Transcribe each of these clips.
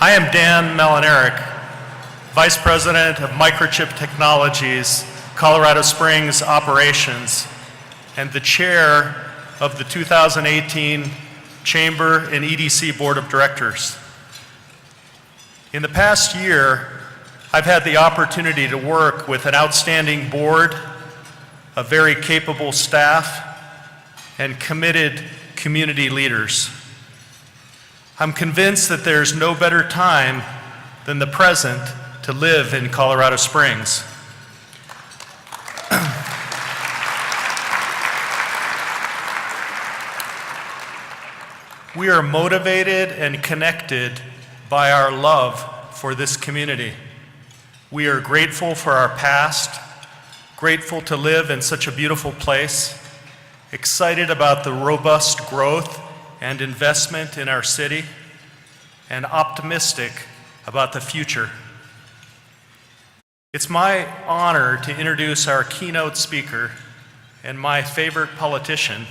I am Dan Melaneric, Vice President of Microchip Technologies, Colorado Springs Operations, and the Chair of the 2018 Chamber and EDC Board of Directors. In the past year, I've had the opportunity to work with an outstanding board, a very capable staff, and committed community leaders. I'm convinced that there's no better time than the present to live in Colorado Springs. We are motivated and connected by our love for this community. We are grateful for our past, grateful to live in such a beautiful place, excited about the robust growth and investment in our city, and optimistic about the future. It's my honor to introduce our keynote speaker and my favorite politician.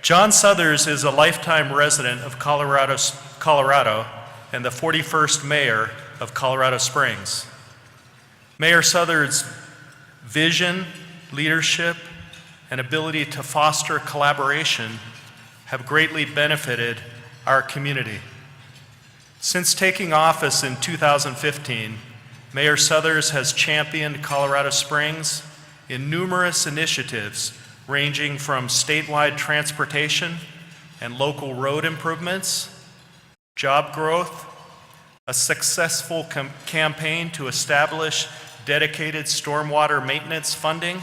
John Suthers is a lifetime resident of Colorado and the 41st mayor of Colorado Springs. Mayor Suthers' vision, leadership, and ability to foster collaboration have greatly benefited our community. Since taking office in 2015, Mayor Suthers has championed Colorado Springs in numerous initiatives ranging from statewide transportation and local road improvements, job growth, a successful campaign to establish dedicated stormwater maintenance funding,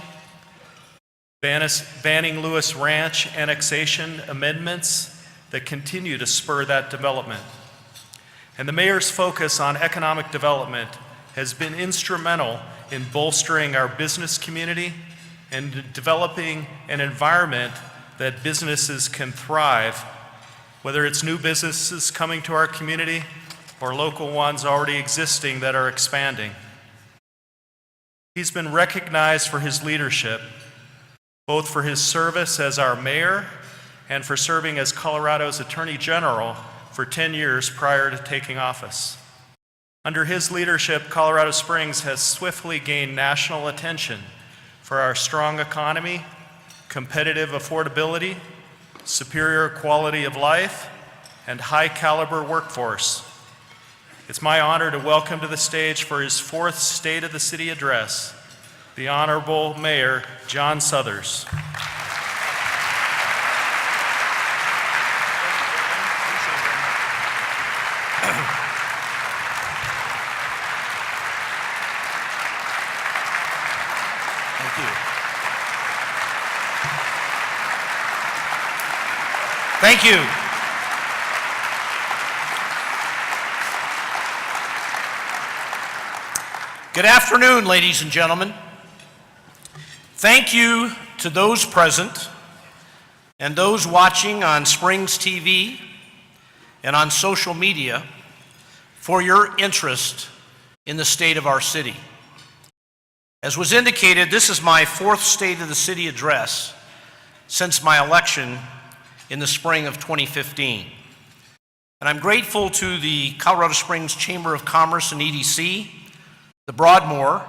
Banning Lewis Ranch annexation amendments that continue to spur that development. And the mayor's focus on economic development has been instrumental in bolstering our business community and developing an environment that businesses can thrive, whether it's new businesses coming to our community or local ones already existing that are expanding. He's been recognized for his leadership, both for his service as our mayor and for serving as Colorado's Attorney General for 10 years prior to taking office. Under his leadership, Colorado Springs has swiftly gained national attention for our strong economy, competitive affordability, superior quality of life, and high caliber workforce. It's my honor to welcome to the stage for his fourth State of the City address, the Honorable Mayor John Suthers. Thank you. Good afternoon, ladies and gentlemen. Thank you to those present and those watching on Springs TV and on social media for your interest in the state of our city. As was indicated, this is my fourth State of the City address since my election in the spring of 2015. And I'm grateful to the Colorado Springs Chamber of Commerce and EDC, the Broadmoor,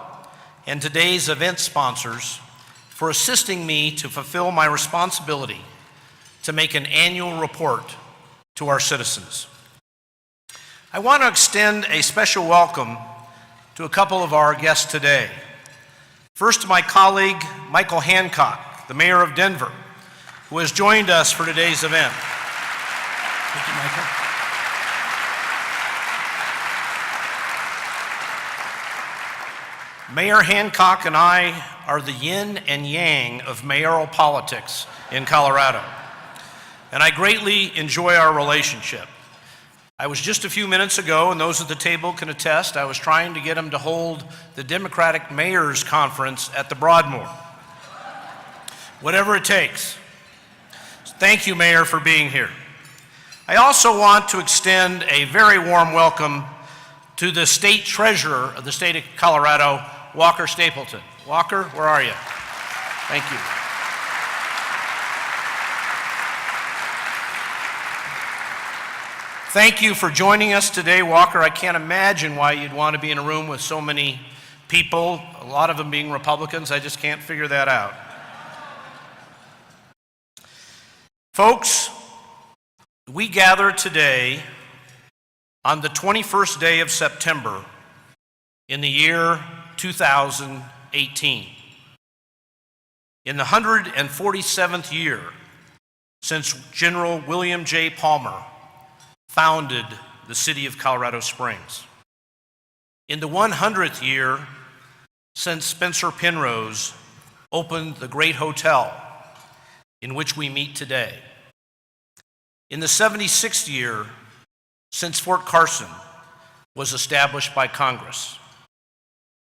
and today's event sponsors for assisting me to fulfill my responsibility to make an annual report to our citizens. I want to extend a special welcome to a couple of our guests today. First, to my colleague, Michael Hancock, the mayor of Denver, who has joined us for today's event. Thank you, Michael. Mayor Hancock and I are the yin and yang of mayoral politics in Colorado, and I greatly enjoy our relationship. I was just a few minutes ago, and those at the table can attest, I was trying to get him to hold the Democratic Mayors Conference at the Broadmoor. Whatever it takes. Thank you, Mayor, for being here. I also want to extend a very warm welcome to the State Treasurer of the state of Colorado, Walker Stapleton. Walker, where are you? Thank you. Thank you for joining us today, Walker. I can't imagine why you'd want to be in a room with so many people, a lot of them being Republicans. I just can't figure that out. Folks, we gather today on the 21st day of September in the year 2018. In the 147th year since General William J. Palmer founded the city of Colorado Springs. In the 100th year since Spencer Penrose opened the great hotel in which we meet today. In the 76th year since Fort Carson was established by Congress.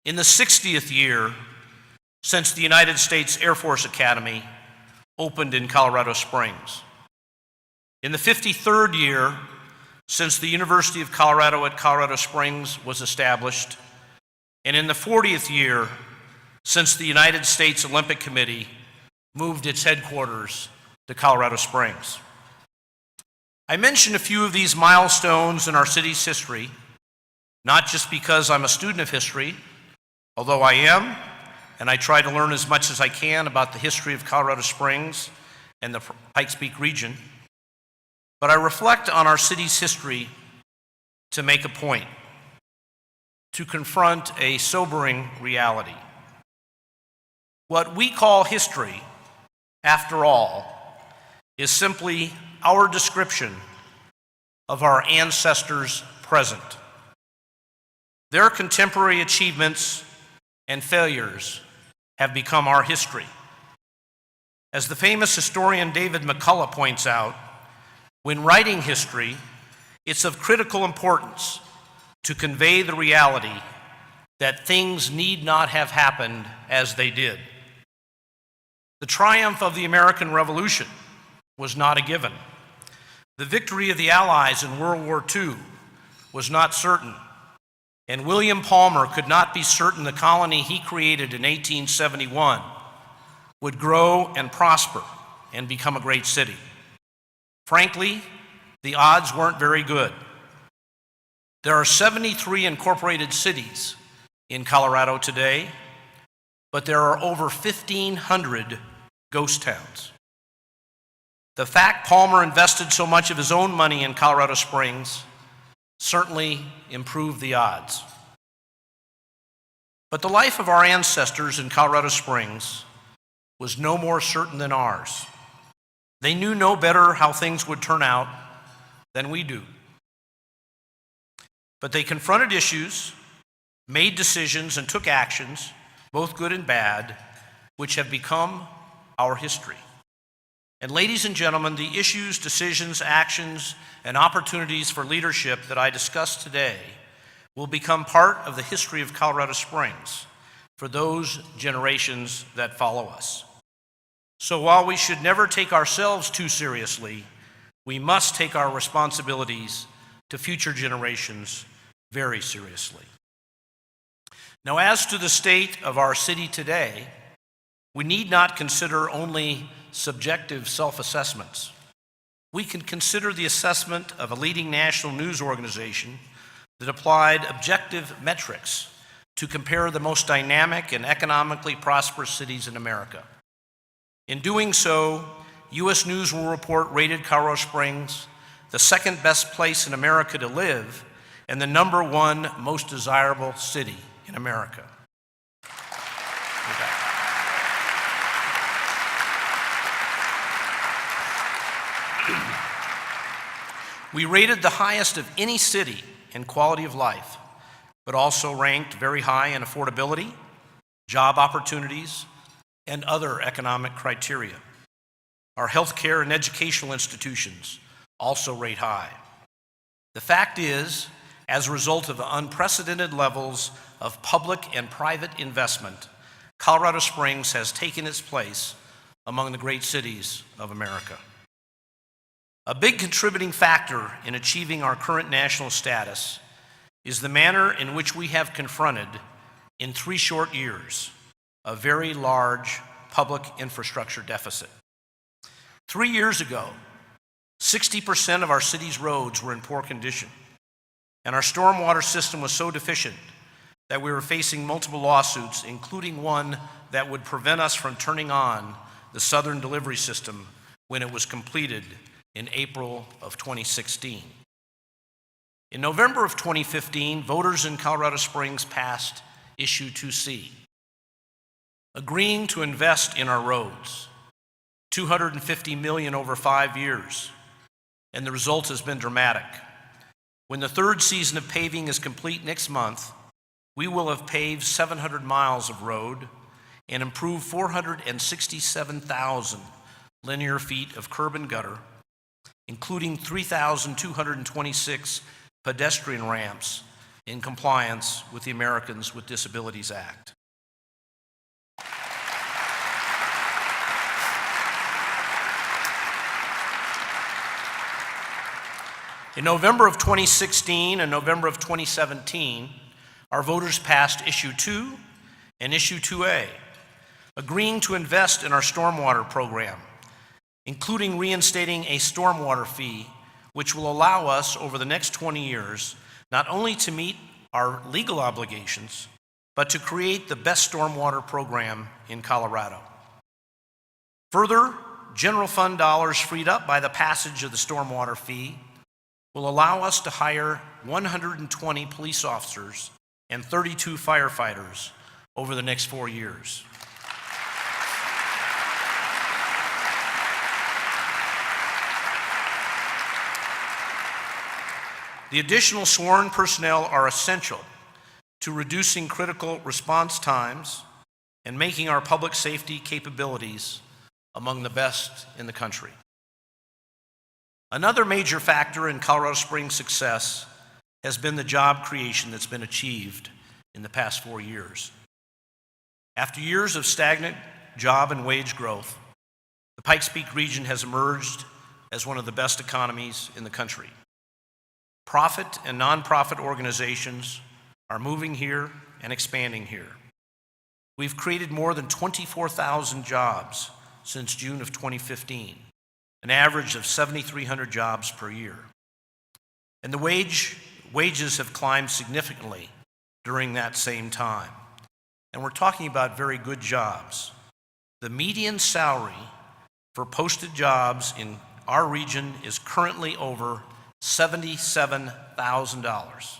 In the 60th year since the United States Air Force Academy opened in Colorado Springs. In the 53rd year since the University of Colorado at Colorado Springs was established, and in the 40th year since the United States Olympic Committee moved its headquarters to Colorado Springs. I mention a few of these milestones in our city's history, not just because I'm a student of history, although I am, and I try to learn as much as I can about the history of Colorado Springs and the Pikes Peak region, but I reflect on our city's history to make a point, to confront a sobering reality. What we call history, after all, is simply our description of our ancestors' present. Their contemporary achievements and failures have become our history. As the famous historian David McCullough points out, when writing history, it's of critical importance to convey the reality that things need not have happened as they did. The triumph of the American Revolution was not a given. The victory of the Allies in World War II was not certain, and William Palmer could not be certain the colony he created in 1871 would grow and prosper and become a great city. Frankly, the odds weren't very good. There are 73 incorporated cities in Colorado today, but there are over 1,500 ghost towns. The fact Palmer invested so much of his own money in Colorado Springs certainly improved the odds. But the life of our ancestors in Colorado Springs was no more certain than ours. They knew no better how things would turn out than we do. But they confronted issues, made decisions, and took actions, both good and bad, which have become our history. And ladies and gentlemen, the issues, decisions, actions, and opportunities for leadership that I discuss today will become part of the history of Colorado Springs for those generations that follow us. So while we should never take ourselves too seriously, we must take our responsibilities to future generations very seriously. Now, as to the state of our city today, we need not consider only subjective self-assessments. We can consider the assessment of a leading national news organization that applied objective metrics to compare the most dynamic and economically prosperous cities in America. In doing so, U.S. News & World Report rated Colorado Springs the second best place in America to live and the number one most desirable city in America. We rated the highest of any city in quality of life, but also ranked very high in affordability, job opportunities, and other economic criteria. Our healthcare and educational institutions also rate high. The fact is, as a result of unprecedented levels of public and private investment, Colorado Springs has taken its place among the great cities of America. A big contributing factor in achieving our current national status is the manner in which we have confronted, in 3 short years, a very large public infrastructure deficit. 3 years ago, 60% of our city's roads were in poor condition, and our stormwater system was so deficient that we were facing multiple lawsuits, including one that would prevent us from turning on the Southern Delivery System when it was completed in April of 2016. In November of 2015, voters in Colorado Springs passed Issue 2C, agreeing to invest in our roads, $250 million over 5 years, and the result has been dramatic. When the third season of paving is complete next month, we will have paved 700 miles of road and improved 467,000 linear feet of curb and gutter, including 3,226 pedestrian ramps in compliance with the Americans with Disabilities Act. In November of 2016 and November of 2017, our voters passed Issue 2 and Issue 2A, agreeing to invest in our stormwater program, including reinstating a stormwater fee, which will allow us over the next 20 years not only to meet our legal obligations, but to create the best stormwater program in Colorado. Further, general fund dollars freed up by the passage of the stormwater fee will allow us to hire 120 police officers and 32 firefighters over the next 4 years. The additional sworn personnel are essential to reducing critical response times and making our public safety capabilities among the best in the country. Another major factor in Colorado Springs' success has been the job creation that's been achieved in the past 4 years. After years of stagnant job and wage growth, the Pikes Peak region has emerged as one of the best economies in the country. Profit and nonprofit organizations are moving here and expanding here. We've created more than 24,000 jobs since June of 2015, an average of 7,300 jobs per year. And the wages have climbed significantly during that same time. And we're talking about very good jobs. The median salary for posted jobs in our region is currently over $77,000.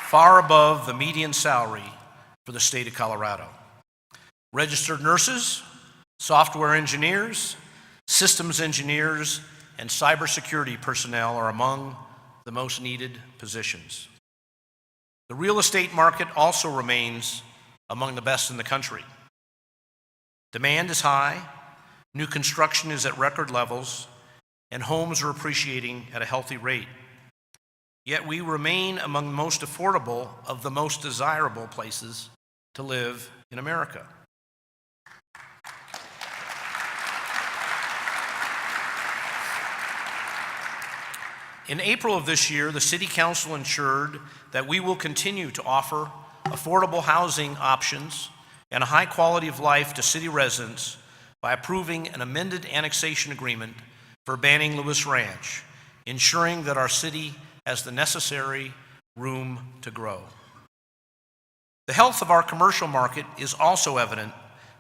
Far above the median salary for the state of Colorado. Registered nurses, software engineers, systems engineers, and cybersecurity personnel are among the most needed positions. The real estate market also remains among the best in the country. Demand is high, new construction is at record levels, and homes are appreciating at a healthy rate. Yet we remain among the most affordable of the most desirable places to live in America. In April of this year, the City Council ensured that we will continue to offer affordable housing options and a high quality of life to city residents by approving an amended annexation agreement for Banning Lewis Ranch, ensuring that our city has the necessary room to grow. The health of our commercial market is also evident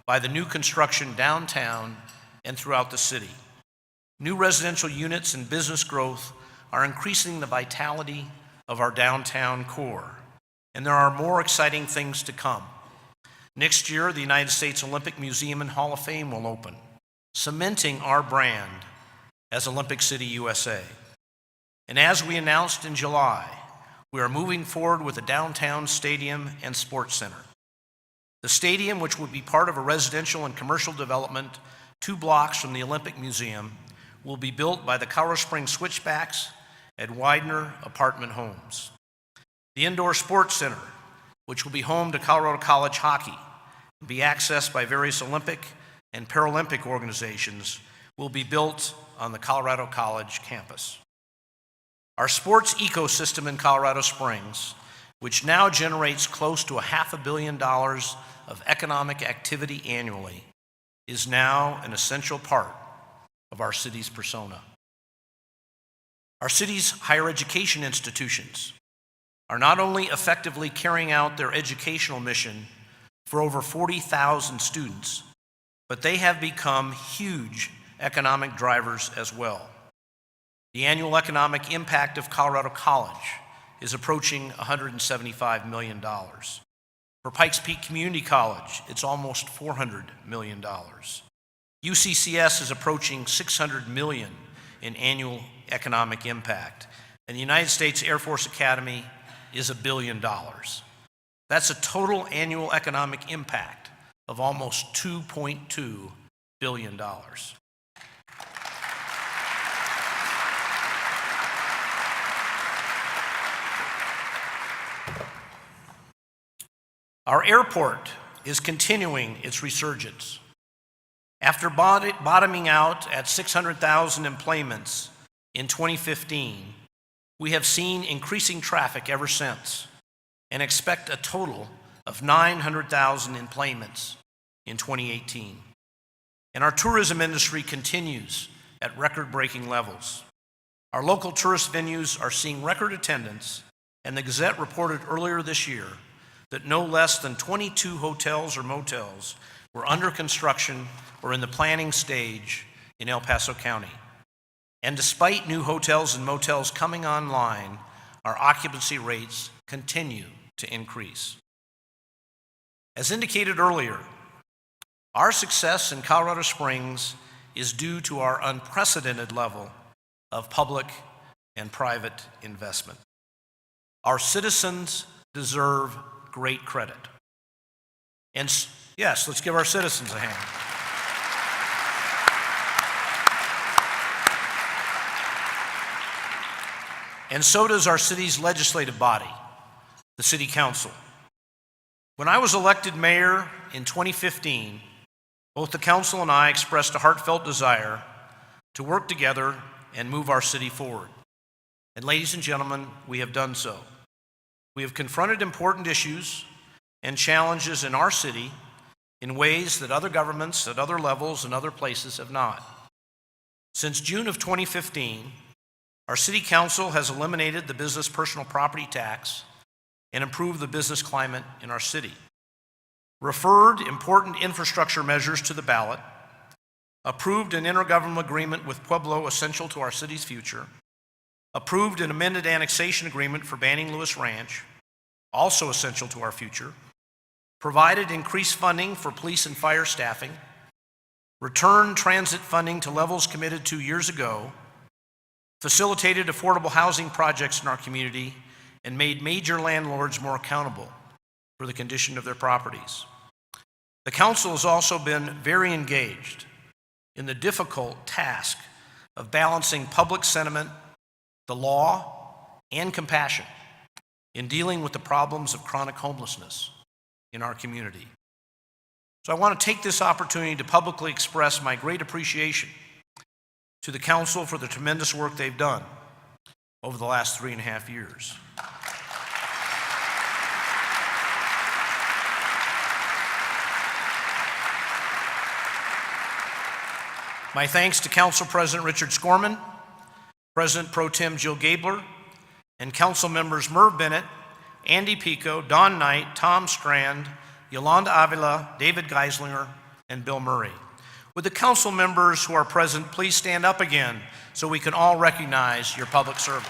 by the new construction downtown and throughout the city. New residential units and business growth are increasing the vitality of our downtown core, and there are more exciting things to come. Next year, the United States Olympic Museum and Hall of Fame will open, cementing our brand as Olympic City, USA. And as we announced in July, we are moving forward with a downtown stadium and sports center. The stadium, which will be part of a residential and commercial development 2 blocks from the Olympic Museum, will be built by the Colorado Springs Switchbacks at Widener Apartment Homes. The indoor sports center, which will be home to Colorado College hockey and be accessed by various Olympic and Paralympic organizations, will be built on the Colorado College campus. Our sports ecosystem in Colorado Springs, which now generates close to $500 million of economic activity annually is now an essential part of our city's persona. Our city's higher education institutions are not only effectively carrying out their educational mission for over 40,000 students, but they have become huge economic drivers as well. The annual economic impact of Colorado College is approaching $175 million. For Pikes Peak Community College, it's almost $400 million. UCCS is approaching $600 million in annual economic impact, and the United States Air Force Academy is $1 billion. That's a total annual economic impact of almost $2.2 billion. Our airport is continuing its resurgence. After bottoming out at 600,000 employments in 2015, we have seen increasing traffic ever since and expect a total of 900,000 employments in 2018. And our tourism industry continues at record-breaking levels. Our local tourist venues are seeing record attendance, and the Gazette reported earlier this year that no less than 22 hotels or motels were under construction or in the planning stage in El Paso County. And despite new hotels and motels coming online, our occupancy rates continue to increase. As indicated earlier, our success in Colorado Springs is due to our unprecedented level of public and private investment. Our citizens deserve great credit. And yes, let's give our citizens a hand. And so does our city's legislative body, the City Council. When I was elected mayor in 2015, both the council and I expressed a heartfelt desire to work together and move our city forward. And ladies and gentlemen, we have done so. We have confronted important issues and challenges in our city in ways that other governments at other levels and other places have not. Since June of 2015, our City Council has eliminated the business personal property tax and improved the business climate in our city, referred important infrastructure measures to the ballot, approved an intergovernmental agreement with Pueblo essential to our city's future, approved an amended annexation agreement for Banning Lewis Ranch, also essential to our future, provided increased funding for police and fire staffing, returned transit funding to levels committed to years ago, facilitated affordable housing projects in our community, and made major landlords more accountable for the condition of their properties. The council has also been very engaged in the difficult task of balancing public sentiment, the law, and compassion in dealing with the problems of chronic homelessness in our community. So I want to take this opportunity to publicly express my great appreciation to the council for the tremendous work they've done over the last 3.5 years. My thanks to Council President Richard Skorman, President Pro Tem Jill Gabler, and Council members Merv Bennett, Andy Pico, Don Knight, Tom Strand, Yolanda Avila, David Geislinger, and Bill Murray. Would the council members who are present please stand up again so we can all recognize your public service.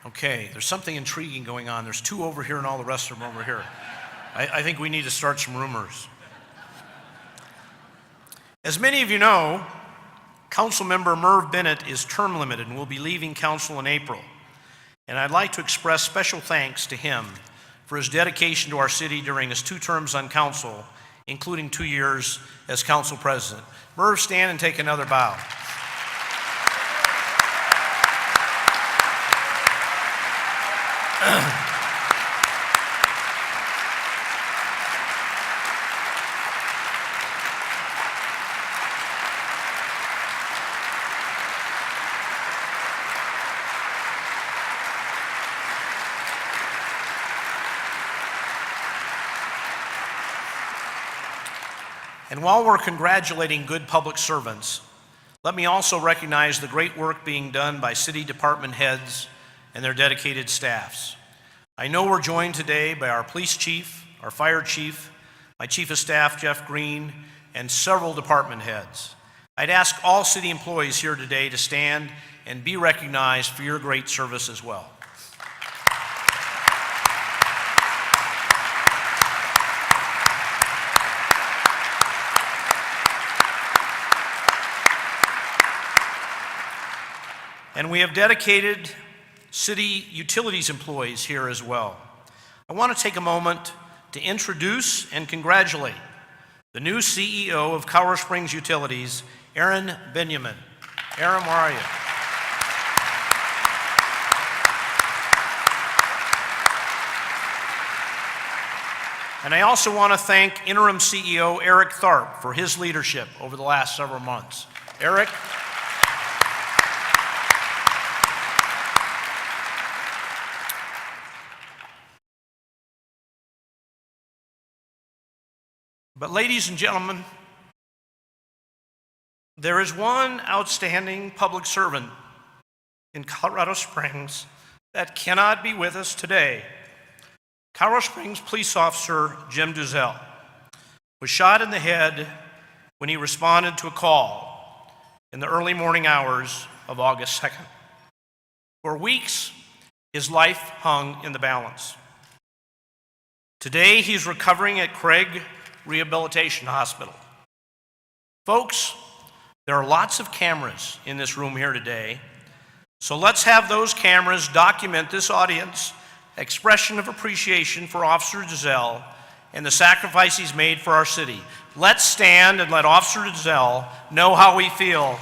Okay, there's something intriguing going on. There's 2 over here and all the rest of them over here. I think we need to start some rumors. As many of you know, Councilmember Merv Bennett is term limited and will be leaving council in April. And I'd like to express special thanks to him for his dedication to our city during his 2 terms on council, including 2 years as council president. Merv, stand and take another bow. And while we're congratulating good public servants, let me also recognize the great work being done by city department heads and their dedicated staffs. I know we're joined today by our police chief, our fire chief, my chief of staff, Jeff Green, and several department heads. I'd ask all city employees here today to stand and be recognized for your great service as well. And we have dedicated city utilities employees here as well. I want to take a moment to introduce and congratulate the new CEO of Colorado Springs Utilities, Aaron Benjamin. Aaron, where are you? And I also want to thank interim CEO Eric Tharp for his leadership over the last several months. Eric. But ladies and gentlemen, there is one outstanding public servant in Colorado Springs that cannot be with us today. Colorado Springs police officer Jim Duzel was shot in the head when he responded to a call in the early morning hours of August 2nd. For weeks, his life hung in the balance. Today, he's recovering at Craig Rehabilitation Hospital. Folks, there are lots of cameras in this room here today, so let's have those cameras document this audience expression of appreciation for Officer Duzel and the sacrifice he's made for our city. Let's stand and let Officer Duzel know how we feel.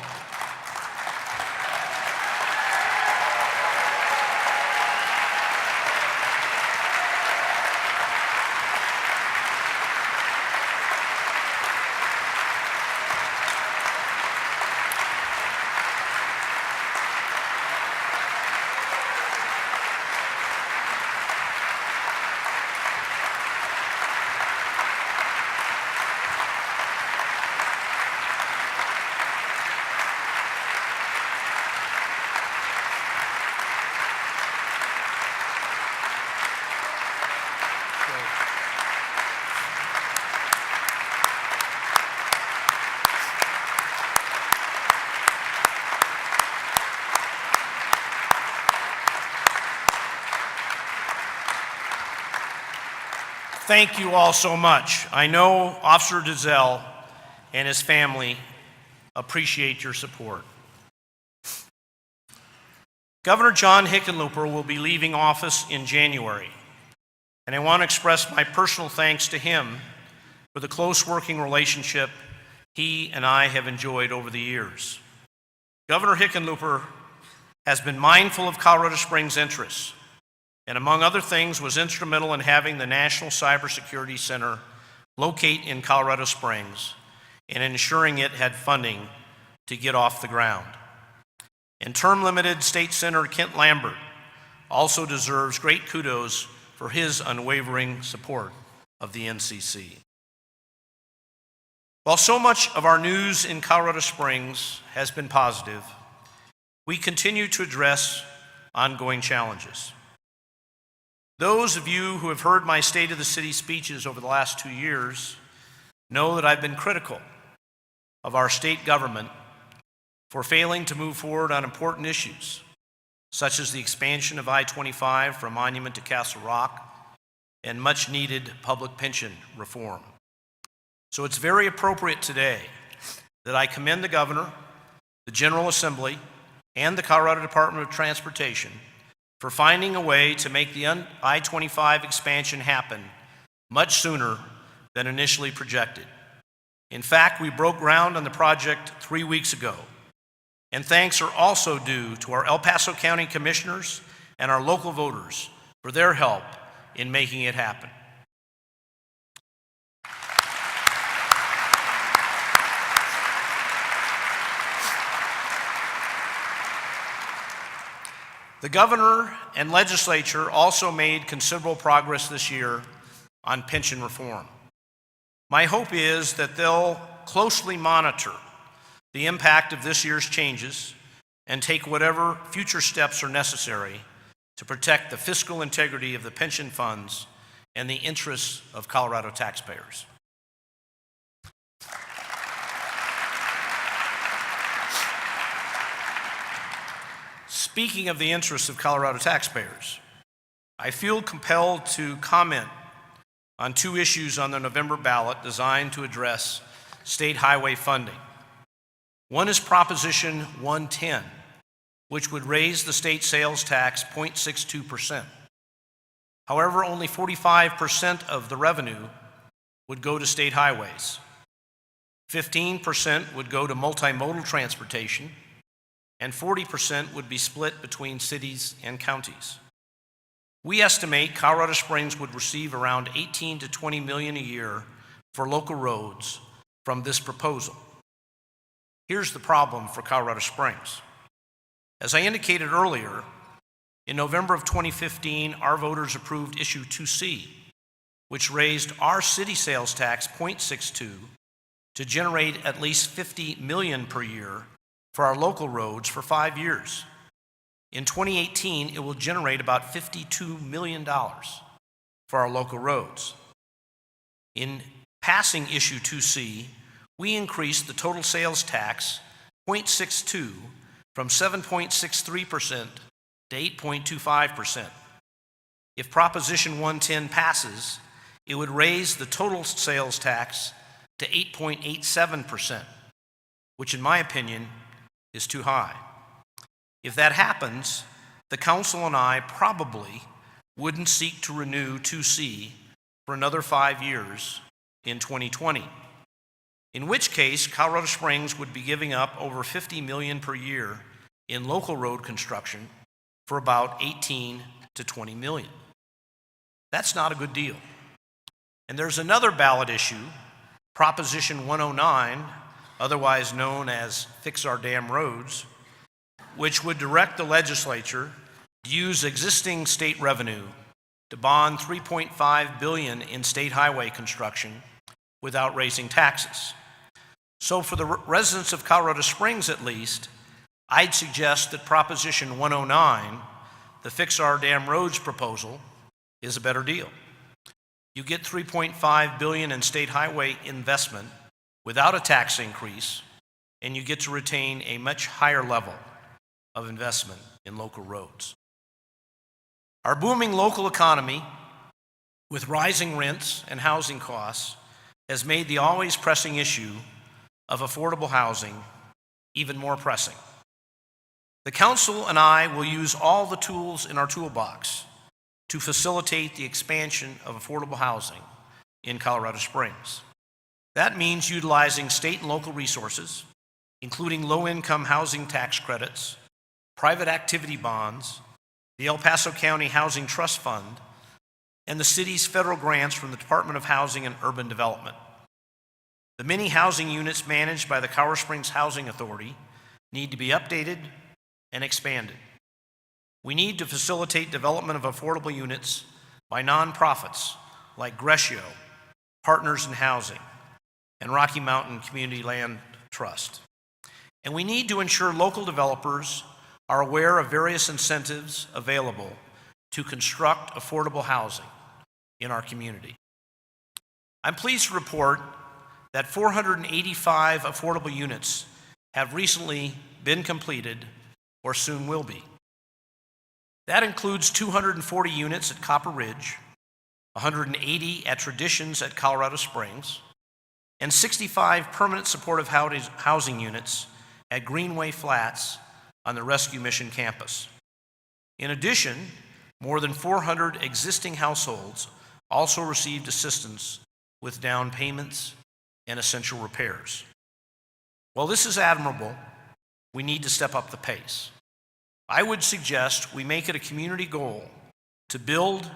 Thank you all so much. I know Officer Duzel and his family appreciate your support. Governor John Hickenlooper will be leaving office in January, and I want to express my personal thanks to him for the close working relationship he and I have enjoyed over the years. Governor Hickenlooper has been mindful of Colorado Springs' interests, and among other things was instrumental in having the National Cybersecurity Center locate in Colorado Springs and ensuring it had funding to get off the ground. And term-limited State Senator Kent Lambert also deserves great kudos for his unwavering support of the NCC. While so much of our news in Colorado Springs has been positive, we continue to address ongoing challenges. Those of you who have heard my State of the City speeches over the last 2 years know that I've been critical of our state government for failing to move forward on important issues, such as the expansion of I-25 from Monument to Castle Rock and much-needed public pension reform. So it's very appropriate today that I commend the Governor, the General Assembly, and the Colorado Department of Transportation for finding a way to make the I-25 expansion happen much sooner than initially projected. In fact, we broke ground on the project 3 weeks ago, and thanks are also due to our El Paso County Commissioners and our local voters for their help in making it happen. The governor and legislature also made considerable progress this year on pension reform. My hope is that they'll closely monitor the impact of this year's changes and take whatever future steps are necessary to protect the fiscal integrity of the pension funds and the interests of Colorado taxpayers. Speaking of the interests of Colorado taxpayers, I feel compelled to comment on two issues on the November ballot designed to address state highway funding. One is Proposition 110, which would raise the state sales tax 0.62%. However, only 45% of the revenue would go to state highways. 15% would go to multimodal transportation, and 40% would be split between cities and counties. We estimate Colorado Springs would receive around 18 to 20 million a year for local roads from this proposal. Here's the problem for Colorado Springs. As I indicated earlier, in November of 2015, our voters approved Issue 2C, which raised our city sales tax 0.62 to generate at least 50 million per year for our local roads for 5 years. In 2018, it will generate about $52 million for our local roads. In passing Issue 2C, we increased the total sales tax 0.62 from 7.63% to 8.25%. If Proposition 110 passes, it would raise the total sales tax to 8.87%, which in my opinion is too high. If that happens, the council and I probably wouldn't seek to renew 2C for another 5 years in 2020, in which case Colorado Springs would be giving up over 50 million per year in local road construction for about 18 to 20 million. That's not a good deal. And there's another ballot issue, Proposition 109, otherwise known as Fix Our Damn Roads, which would direct the legislature to use existing state revenue to bond $3.5 billion in state highway construction without raising taxes. So for the residents of Colorado Springs at least, I'd suggest that Proposition 109, the Fix Our Damn Roads proposal, is a better deal. You get $3.5 billion in state highway investment without a tax increase, and you get to retain a much higher level of investment in local roads. Our booming local economy, with rising rents and housing costs, has made the always pressing issue of affordable housing even more pressing. The council and I will use all the tools in our toolbox to facilitate the expansion of affordable housing in Colorado Springs. That means utilizing state and local resources, including low-income housing tax credits, private activity bonds, the El Paso County Housing Trust Fund, and the city's federal grants from the Department of Housing and Urban Development. The many housing units managed by the Colorado Springs Housing Authority need to be updated and expanded. We need to facilitate development of affordable units by nonprofits like Grescio, Partners in Housing, and Rocky Mountain Community Land Trust. And we need to ensure local developers are aware of various incentives available to construct affordable housing in our community. I'm pleased to report that 485 affordable units have recently been completed or soon will be. That includes 240 units at Copper Ridge, 180 at Traditions at Colorado Springs, and 65 permanent supportive housing units at Greenway Flats on the Rescue Mission campus. In addition, more than 400 existing households also received assistance with down payments and essential repairs. While this is admirable, we need to step up the pace. I would suggest we make it a community goal to build,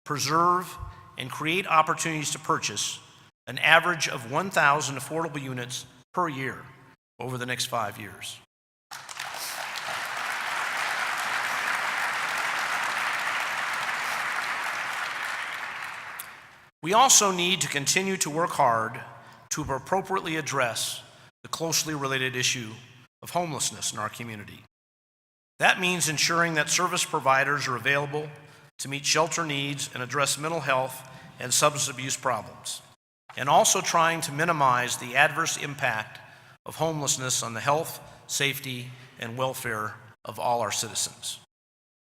preserve, and create opportunities to purchase an average of 1,000 affordable units per year over the next 5 years. We also need to continue to work hard to appropriately address the closely related issue of homelessness in our community. That means ensuring that service providers are available to meet shelter needs and address mental health and substance abuse problems, and also trying to minimize the adverse impact of homelessness on the health, safety, and welfare of all our citizens.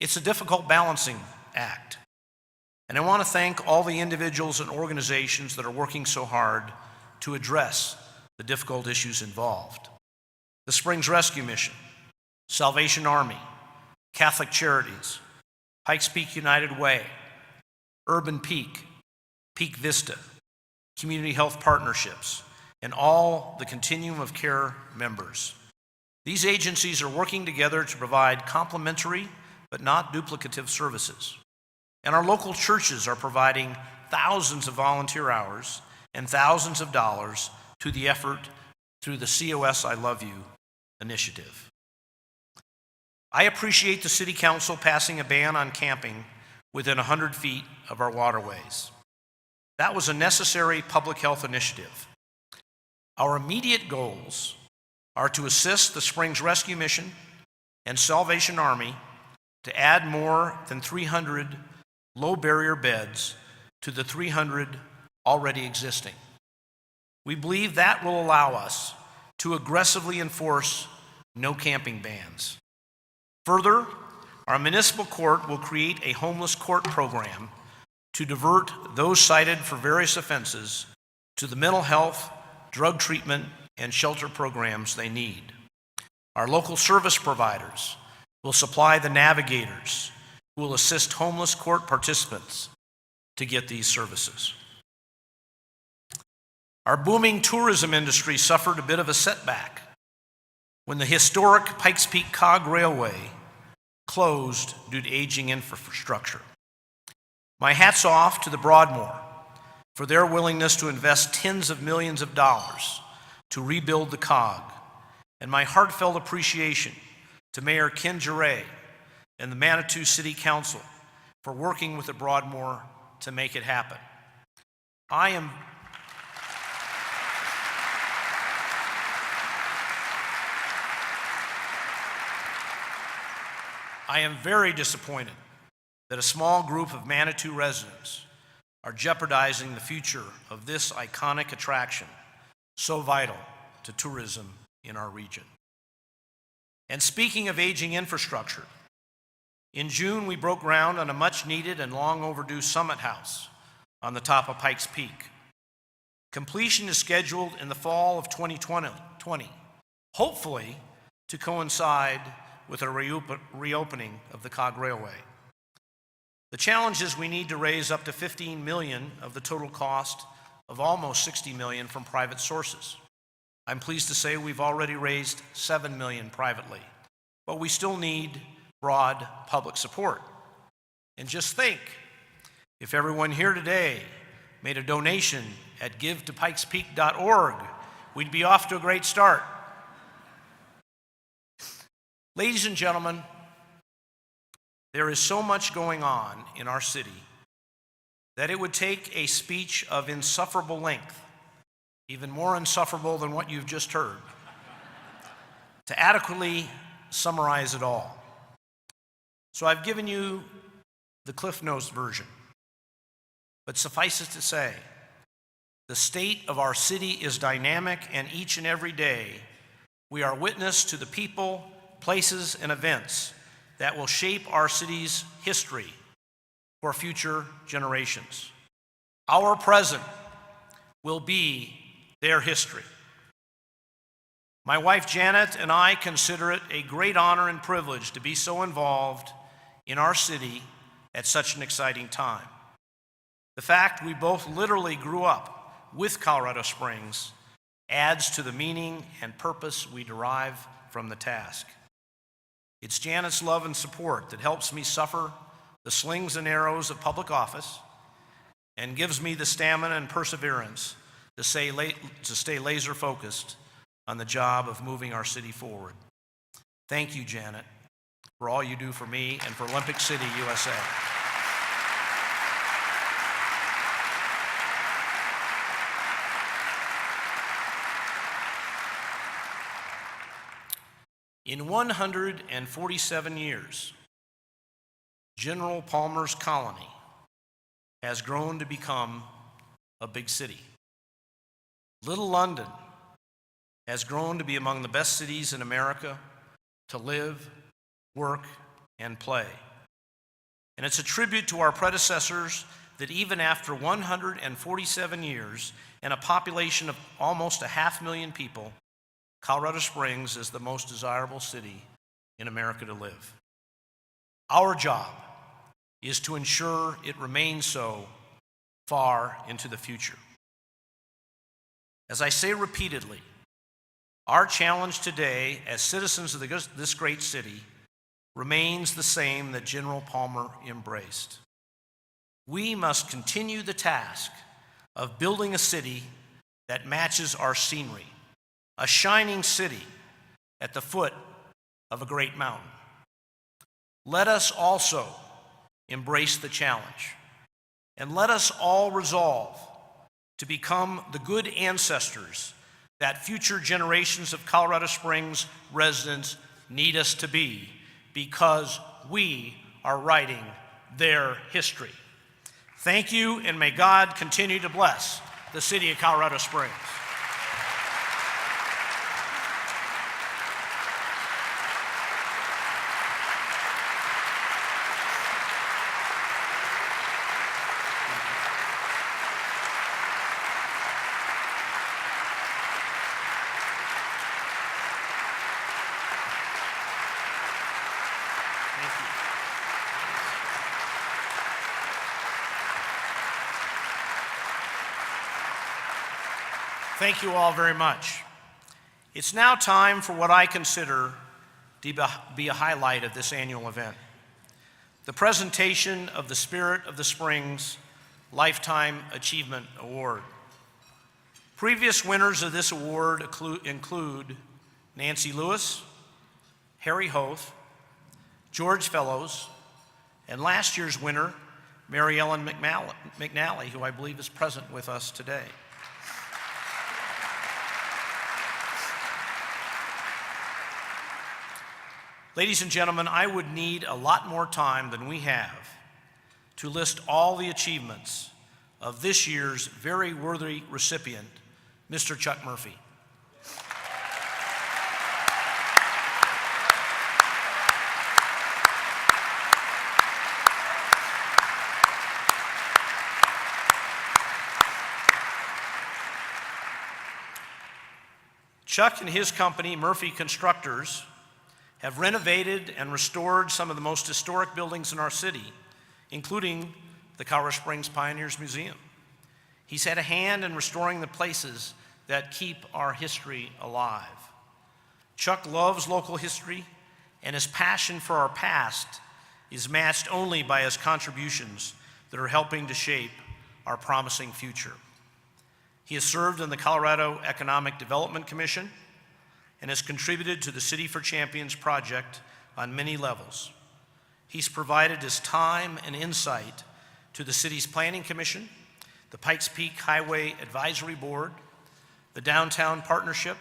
It's a difficult balancing act, and I want to thank all the individuals and organizations that are working so hard to address the difficult issues involved. The Springs Rescue Mission, Salvation Army, Catholic Charities, Pikes Peak United Way, Urban Peak, Peak Vista, Community Health Partnerships, and all the Continuum of Care members. These agencies are working together to provide complementary but not duplicative services. And our local churches are providing thousands of volunteer hours and thousands of dollars to the effort through the COS I Love You initiative. I appreciate the City Council passing a ban on camping within 100 feet of our waterways. That was a necessary public health initiative. Our immediate goals are to assist the Springs Rescue Mission and Salvation Army to add more than 300 low-barrier beds to the 300 already existing. We believe that will allow us to aggressively enforce no camping bans. Further, our municipal court will create a homeless court program to divert those cited for various offenses to the mental health, drug treatment, and shelter programs they need. Our local service providers will supply the navigators who will assist homeless court participants to get these services. Our booming tourism industry suffered a bit of a setback when the historic Pikes Peak Cog Railway closed due to aging infrastructure. My hat's off to the Broadmoor for their willingness to invest tens of millions of dollars to rebuild the cog, and my heartfelt appreciation to Mayor Ken Giray and the Manitou City Council for working with the Broadmoor to make it happen. I am very disappointed that a small group of Manitou residents are jeopardizing the future of this iconic attraction, so vital to tourism in our region. And speaking of aging infrastructure, in June we broke ground on a much-needed and long overdue Summit House on the top of Pikes Peak. Completion is scheduled in the fall of 2020, hopefully to coincide with a reopening of the Cog Railway. The challenge is we need to raise up to $15 million of the total cost of almost $60 million from private sources. I'm pleased to say we've already raised $7 million privately, but we still need broad public support. And just think, if everyone here today made a donation at givetoPikesPeak.org, we'd be off to a great start. Ladies and gentlemen, there is so much going on in our city that it would take a speech of insufferable length, even more insufferable than what you've just heard, to adequately summarize it all. So I've given you the Cliff Notes version, but suffice it to say, the state of our city is dynamic, and each and every day we are witness to the people, places, and events that will shape our city's history for future generations. Our present will be their history. My wife Janet and I consider it a great honor and privilege to be so involved in our city at such an exciting time. The fact we both literally grew up with Colorado Springs adds to the meaning and purpose we derive from the task. It's Janet's love and support that helps me suffer the slings and arrows of public office and gives me the stamina and perseverance to stay laser focused on the job of moving our city forward. Thank you, Janet, for all you do for me and for Olympic City, USA. In 147 years, General Palmer's colony has grown to become a big city. Little London has grown to be among the best cities in America to live, work, and play. And it's a tribute to our predecessors that even after 147 years and a population of almost 500,000 people, Colorado Springs is the most desirable city in America to live. Our job is to ensure it remains so far into the future. As I say repeatedly, our challenge today as citizens of this great city remains the same that General Palmer embraced. We must continue the task of building a city that matches our scenery, a shining city at the foot of a great mountain. Let us also embrace the challenge, and let us all resolve to become the good ancestors that future generations of Colorado Springs residents need us to be, because we are writing their history. Thank you, and may God continue to bless the city of Colorado Springs. Thank you all very much. It's now time for what I consider to be a highlight of this annual event: the presentation of the Spirit of the Springs Lifetime Achievement Award. Previous winners of this award include Nancy Lewis, Harry Hoth, George Fellows, and last year's winner, Mary Ellen McNally, who I believe is present with us today. Ladies and gentlemen, I would need a lot more time than we have to list all the achievements of this year's very worthy recipient, Mr. Chuck Murphy. Chuck and his company, Murphy Constructors, have renovated and restored some of the most historic buildings in our city, including the Colorado Springs Pioneers Museum. He's had a hand in restoring the places that keep our history alive. Chuck loves local history, and his passion for our past is matched only by his contributions that are helping to shape our promising future. He has served in the Colorado Economic Development Commission and has contributed to the City for Champions project on many levels. He's provided his time and insight to the city's Planning Commission, the Pikes Peak Highway Advisory Board, the Downtown Partnership,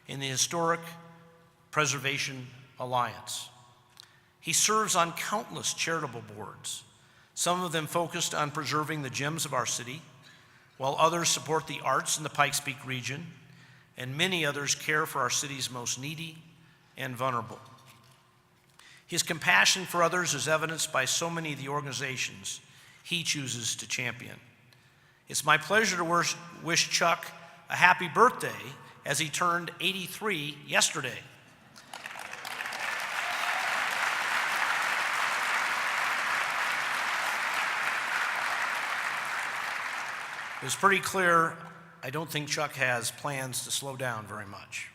and the Historic Preservation Alliance. He serves on countless charitable boards, some of them focused on preserving the gems of our city, while others support the arts in the Pikes Peak region, and many others care for our city's most needy and vulnerable. His compassion for others is evidenced by so many of the organizations he chooses to champion. It's my pleasure to wish Chuck a happy birthday as he turned 83 yesterday. It was pretty clear I don't think Chuck has plans to slow down very much.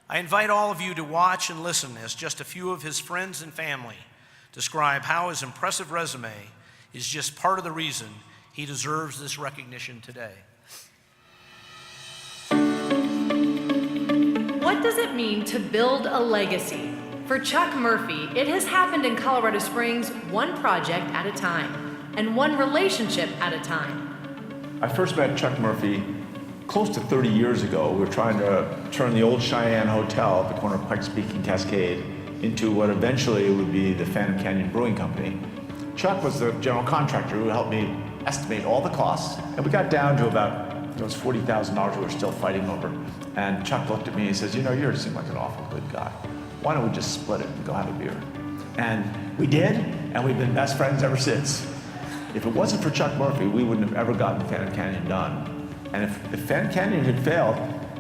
I invite all of you to watch and listen as just a few of his friends and family describe how his impressive resume is just part of the reason he deserves this recognition today. What does it mean to build a legacy? For Chuck Murphy, it has happened in Colorado Springs one project at a time and one relationship at a time. I first met Chuck Murphy close to 30 years ago, we were trying to turn the old Cheyenne Hotel at the corner of Pikes Peak and Cascade into what eventually would be the Phantom Canyon Brewing Company. Chuck was the general contractor who helped me estimate all the costs, and we got down to about, it was $40,000 we were still fighting over. And Chuck looked at me and he says, you know, you seem like an awful good guy. Why don't we just split it and go have a beer? And we did, and we've been best friends ever since. If it wasn't for Chuck Murphy, we wouldn't have ever gotten Phantom Canyon done. And if Phantom Canyon had failed,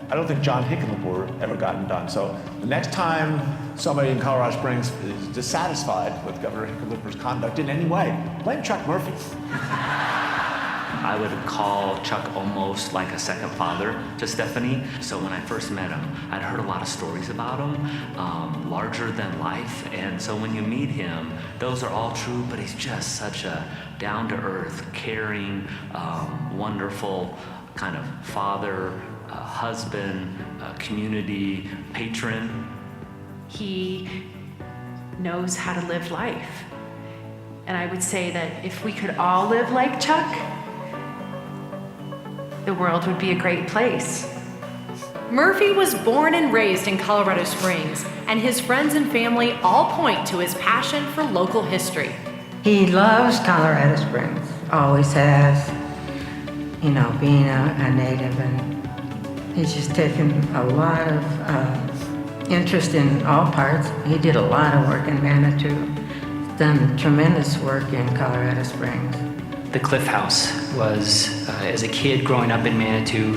I don't think John Hickenlooper would have ever gotten done. So the next time somebody in Colorado Springs is dissatisfied with Governor Hickenlooper's conduct in any way, blame Chuck Murphy. I would call Chuck almost like a second father to Stephanie. So when I first met him, I'd heard a lot of stories about him, larger than life. And so when you meet him, those are all true, but he's just such a down-to-earth, caring, wonderful kind of father, husband, community patron. He knows how to live life. And I would say that if we could all live like Chuck, the world would be a great place. Murphy was born and raised in Colorado Springs, and his friends and family all point to his passion for local history. He loves Colorado Springs, always has, you know, being a native, and he's just taken a lot of interest in all parts. He did a lot of work in Manitou, done tremendous work in Colorado Springs. The Cliff House was, as a kid growing up in Manitou,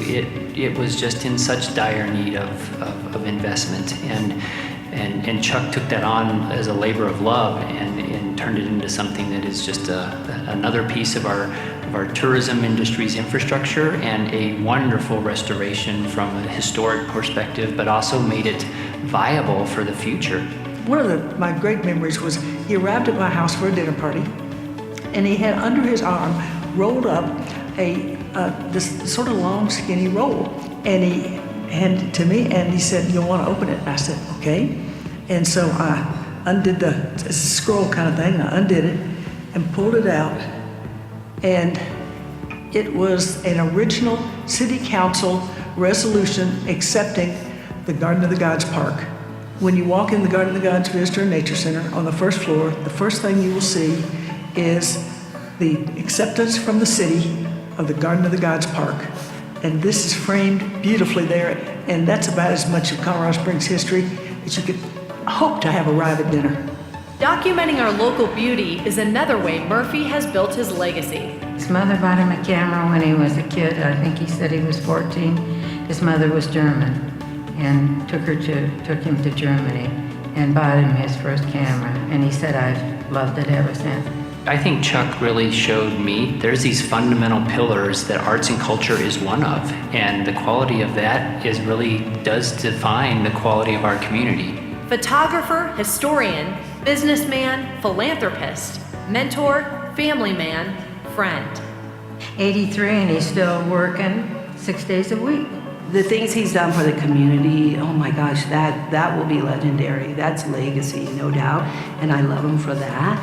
it was just in such dire need of investment, and Chuck took that on as a labor of love and turned it into something that is just another piece of our tourism industry's infrastructure, and a wonderful restoration from a historic perspective, but also made it viable for the future. One of my great memories was he arrived at my house for a dinner party, and he had under his arm rolled up this sort of long, skinny roll. And he handed it to me, and he said, "You'll want to open it." And I said, "Okay." And so I undid the scroll kind of thing, and I undid it and pulled it out. And it was an original city council resolution accepting the Garden of the Gods Park. When you walk in the Garden of the Gods Visitor and Nature Center on the first floor, the first thing you will see is the acceptance from the city of the Garden of the Gods Park. And this is framed beautifully there, and that's about as much of Colorado Springs history as you could hope to have arrive at dinner. Documenting our local beauty is another way Murphy has built his legacy. His mother bought him a camera when he was a kid. I think he said he was 14. His mother was German, and took him to Germany and bought him his first camera. And he said, "I've loved it ever since." I think Chuck really showed me there's these fundamental pillars that arts and culture is one of, and the quality of that does define the quality of our community. Photographer, historian, businessman, philanthropist, mentor, family man, friend. 83, and he's still working 6 days a week. The things he's done for the community, oh my gosh, that will be legendary. That's legacy, no doubt, and I love him for that.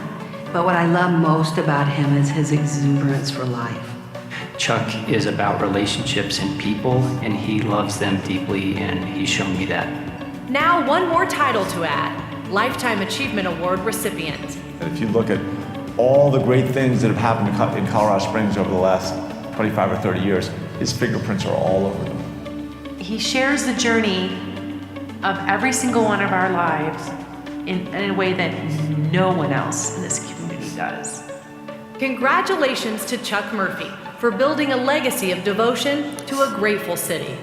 But what I love most about him is his exuberance for life. Chuck is about relationships and people, and he loves them deeply, and he's shown me that. Now one more title to add, Lifetime Achievement Award recipient. And if you look at all the great things that have happened in Colorado Springs over the last 25 or 30 years, his fingerprints are all over them. He shares the journey of every single one of our lives in a way that no one else in this community does. Congratulations to Chuck Murphy for building a legacy of devotion to a grateful city.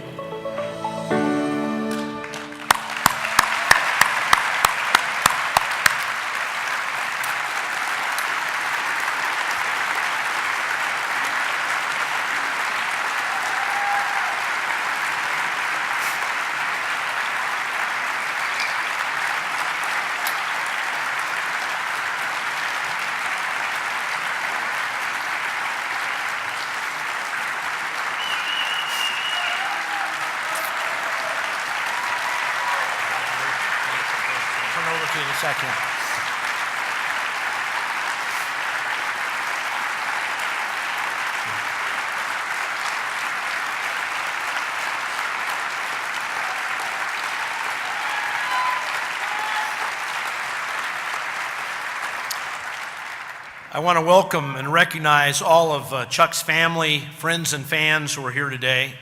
Turn over to the second. I want to welcome and recognize all of Chuck's family, friends, and fans who are here today.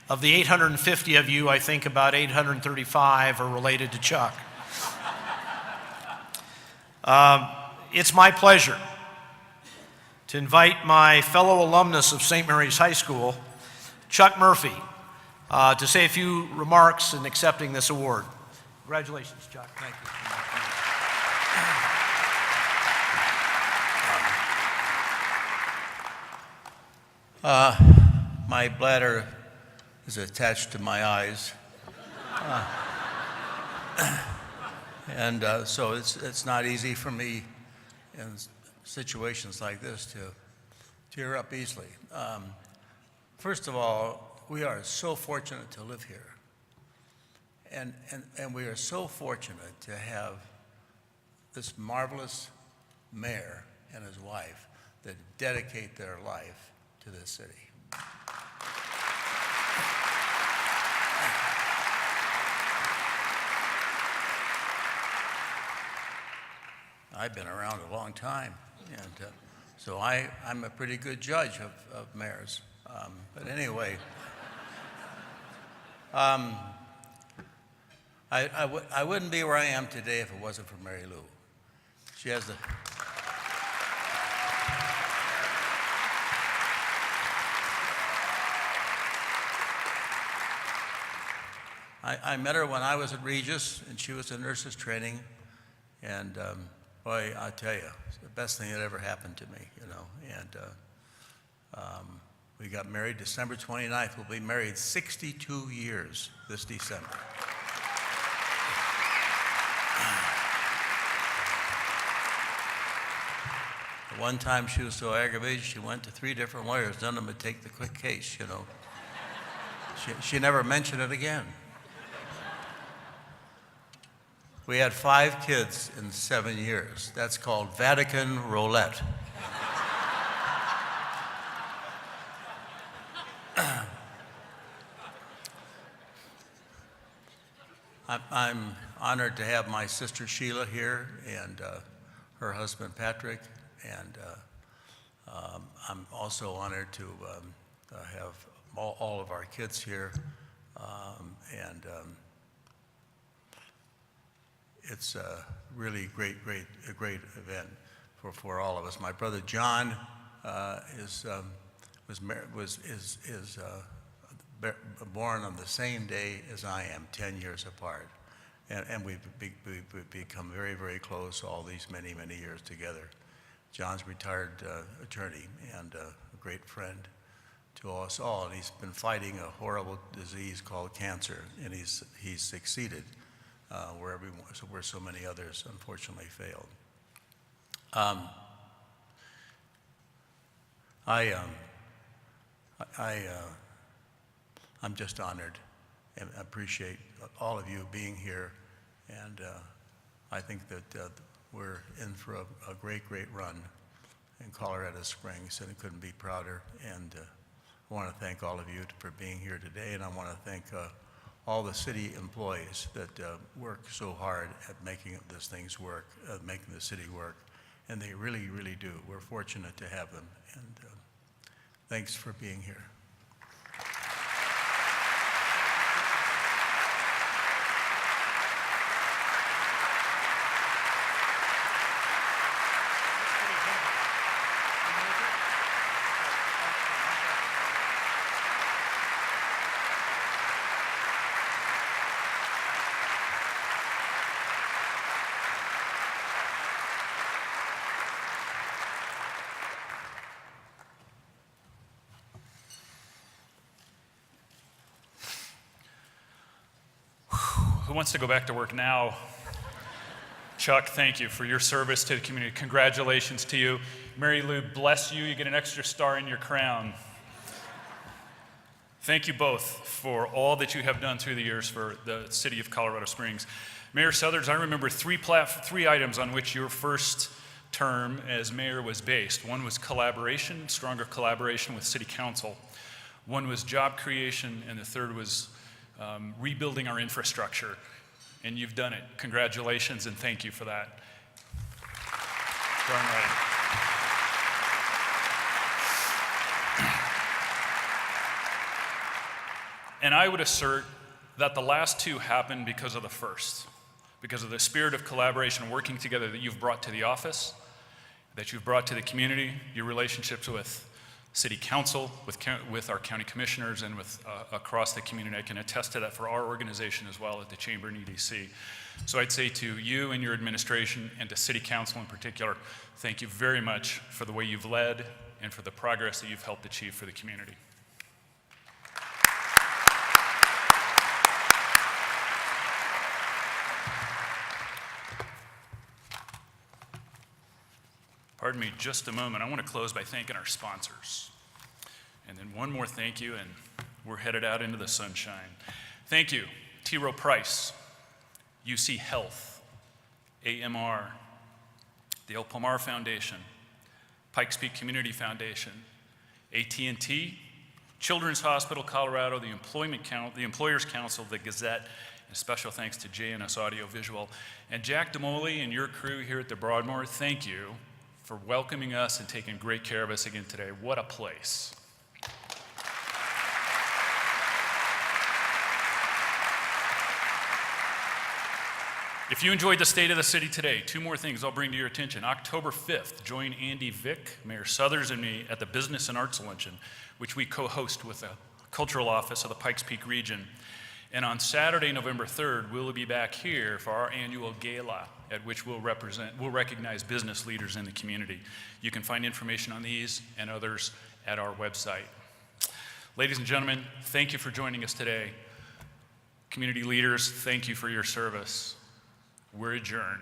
Of the 850 of you, I think about 835 are related to Chuck. It's my pleasure to invite my fellow alumnus of St. Mary's High School, Chuck Murphy, to say a few remarks in accepting this award. Congratulations, Chuck. Thank you. My bladder is attached to my eyes. So it's not easy for me in situations like this to tear up easily. First of all, we are so fortunate to live here. And we are so fortunate to have this marvelous mayor and his wife that dedicate their life to this city. I've been around a long time, and so I'm a pretty good judge of mayors. But anyway, I wouldn't be where I am today if it wasn't for Mary Lou. She has the... I met her when I was at Regis, and she was in nurses training, and boy, I tell you, it's the best thing that ever happened to me, you know. And we got married December 29th. We'll be married 62 years this December. The one time she was so aggravated, she went to 3 different lawyers, none of them would take the quick case, you know. She never mentioned it again. We had 5 kids in 7 years. That's called Vatican roulette. I'm honored to have my sister Sheila here and her husband Patrick, and I'm also honored to have all of our kids here, it's a really great event for all of us. My brother John is born on the same day as I am, 10 years apart, and we've become very, very close all these many years together. John's a retired attorney and a great friend to us all, and he's been fighting a horrible disease called cancer, and he's succeeded. Where so many others unfortunately failed. I'm just honored and appreciate all of you being here, and I think that we're in for a great run in Colorado Springs, and I couldn't be prouder. And I want to thank all of you for being here today, and I want to thank all the city employees that work so hard at making these things work, making the city work, and they really do. We're fortunate to have them, and thanks for being here. Who wants to go back to work now? Chuck, thank you for your service to the community. Congratulations to you. Mary Lou, bless you. You get an extra star in your crown. Thank you both for all that you have done through the years for the city of Colorado Springs. Mayor Southers, I remember three items on which your first term as mayor was based. One was collaboration, stronger collaboration with city council. One was job creation, and the third was rebuilding our infrastructure, and you've done it. Congratulations, and thank you for that. Darn right. And I would assert that the last two happened because of the first, because of the spirit of collaboration and working together that you've brought to the office, that you've brought to the community, your relationships with City Council, with our county commissioners, and with across the community. I can attest to that for our organization as well at the Chamber and EDC. So I'd say to you and your administration, and to City Council in particular, thank you very much for the way you've led and for the progress that you've helped achieve for the community. Pardon me just a moment. I want to close by thanking our sponsors. And then one more thank you, and we're headed out into the sunshine. Thank you, T. Rowe Price, UC Health, AMR, the El Pomar Foundation, Pikes Peak Community Foundation, AT&T, Children's Hospital Colorado, the Employers Council, the Gazette, and special thanks to JNS Audio Visual. And Jack Demoli and your crew here at the Broadmoor, thank you for welcoming us and taking great care of us again today. What a place. If you enjoyed the State of the City today, two more things I'll bring to your attention. October 5th, join Andy Vick, Mayor Suthers, and me at the Business and Arts Luncheon, which we co-host with the Cultural Office of the Pikes Peak region. And on Saturday, November 3rd, we'll be back here for our annual gala, at which we'll recognize business leaders in the community. You can find information on these and others at our website. Ladies and gentlemen, thank you for joining us today. Community leaders, thank you for your service. We're adjourned.